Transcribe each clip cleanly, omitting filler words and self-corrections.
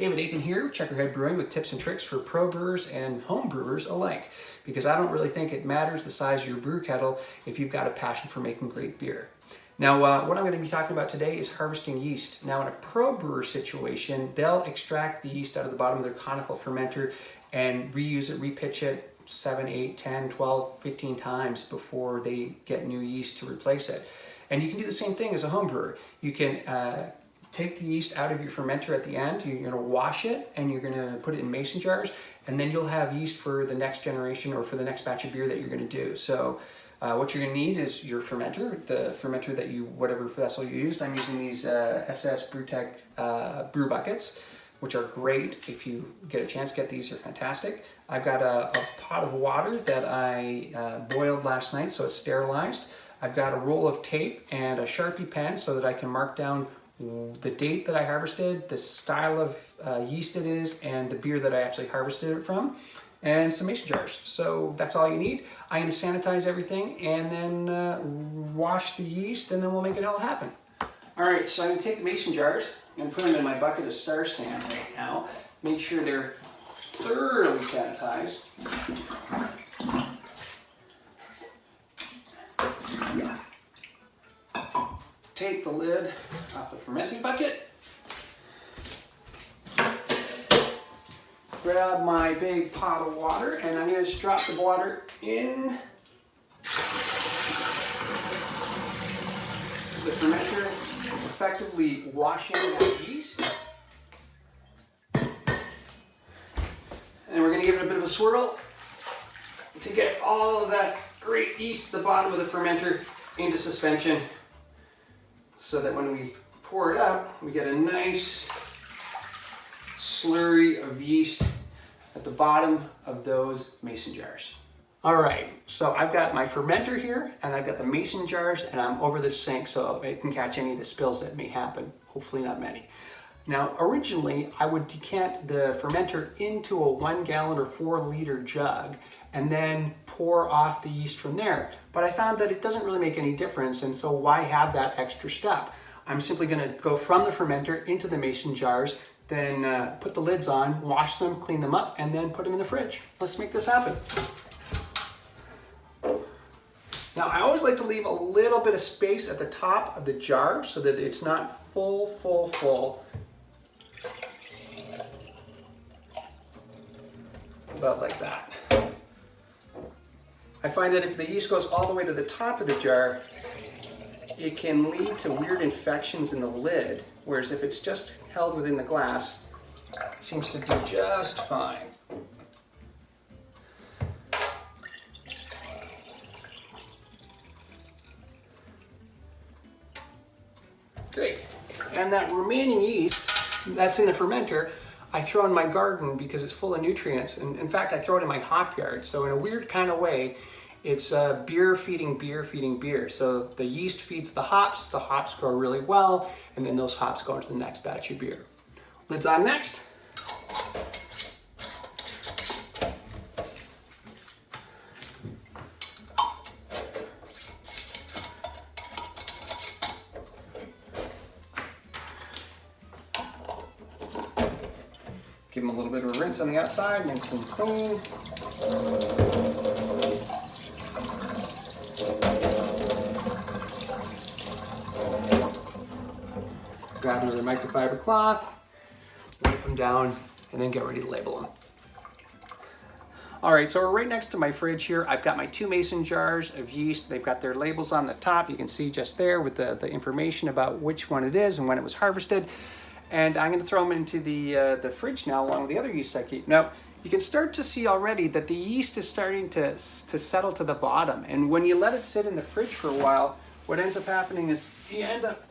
David Aiken here, Checkerhead Brewing, with tips and tricks for pro brewers and home brewers alike. Because I don't really think it matters the size of your brew kettle if you've got a passion for making great beer. Now, what I'm going to be talking about today is harvesting yeast. Now, in a pro brewer situation, they'll extract the yeast out of the bottom of their conical fermenter and reuse it, repitch it 7, 8, 10, 12, 15 times before they get new yeast to replace it. And you can do the same thing as a home brewer. You can take the yeast out of your fermenter at the end, you're going to wash it and you're going to put it in mason jars, and then you'll have yeast for the next generation or for the next batch of beer that you're going to do. So what you're going to need is your fermenter, the fermenter that you, whatever vessel you used. I'm using these SS Brewtech Brew Buckets, which are great. If you get a chance, get these, they're fantastic. I've got a pot of water that I boiled last night, so it's sterilized. I've got a roll of tape and a Sharpie pen so that I can mark down the date that I harvested, the style of yeast it is, and the beer that I actually harvested it from, and some mason jars. So that's all you need. I'm going to sanitize everything and then wash the yeast, and then we'll make it all happen. All right, so I'm going to take the mason jars and put them in my bucket of Star San right now. Make sure they're thoroughly sanitized. Take the lid off the fermenting bucket. Grab my big pot of water, and I'm going to just drop the water in the fermenter, effectively washing that yeast. And we're going to give it a bit of a swirl to get all of that great yeast at the bottom of the fermenter into suspension, so that when we pour it out, we get a nice slurry of yeast at the bottom of those mason jars. All right, so I've got my fermenter here, and I've got the mason jars, and I'm over the sink so it can catch any of the spills that may happen. Hopefully not many. Now, originally, I would decant the fermenter into a 1 gallon or 4 liter jug and then pour off the yeast from there. But I found that it doesn't really make any difference, and so why have that extra step? I'm simply going to go from the fermenter into the mason jars, then put the lids on, wash them, clean them up, and then put them in the fridge. Let's make this happen. Now, I always like to leave a little bit of space at the top of the jar so that it's not full. About like that. I find that if the yeast goes all the way to the top of the jar, it can lead to weird infections in the lid, whereas if it's just held within the glass, it seems to do just fine. Great. And that remaining yeast that's in the fermenter, I throw in my garden because it's full of nutrients. And in fact, I throw it in my hop yard. So in a weird kind of way, it's beer feeding beer feeding beer. So the yeast feeds the hops grow really well, and then those hops go into the next batch of beer. Lids on next. Give them a little bit of a rinse on the outside, and then clean. Grab another microfiber cloth, wipe them down, and then get ready to label them. All right, so we're right next to my fridge here. I've got my 2 mason jars of yeast. They've got their labels on the top. You can see just there with the information about which one it is and when it was harvested. And I'm going to throw them into the fridge now along with the other yeast I keep. Now, you can start to see already that the yeast is starting to settle to the bottom. And when you let it sit in the fridge for a while, what ends up happening is you end up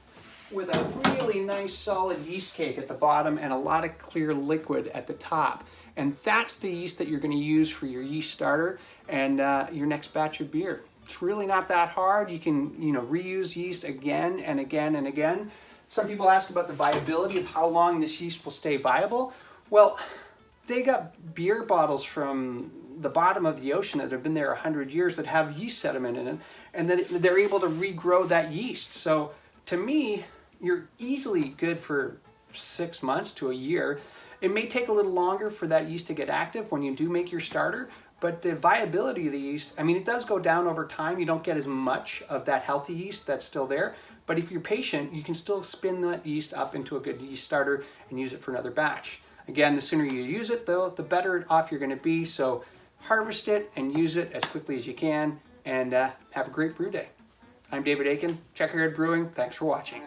with a really nice solid yeast cake at the bottom and a lot of clear liquid at the top. And that's the yeast that you're going to use for your yeast starter and your next batch of beer. It's really not that hard. You can, reuse yeast again and again and again. Some people ask about the viability of how long this yeast will stay viable. Well, they got beer bottles from the bottom of the ocean that have been there 100 years that have yeast sediment in it, and then they're able to regrow that yeast. So to me, you're easily good for 6 months to a year. It may take a little longer for that yeast to get active when you do make your starter, but the viability of the yeast, I mean, it does go down over time. You don't get as much of that healthy yeast that's still there, but if you're patient, you can still spin that yeast up into a good yeast starter and use it for another batch. Again, the sooner you use it, though, the better off you're going to be. So harvest it and use it as quickly as you can, and have a great brew day. I'm David Aiken, Checkerhead Brewing. Thanks for watching.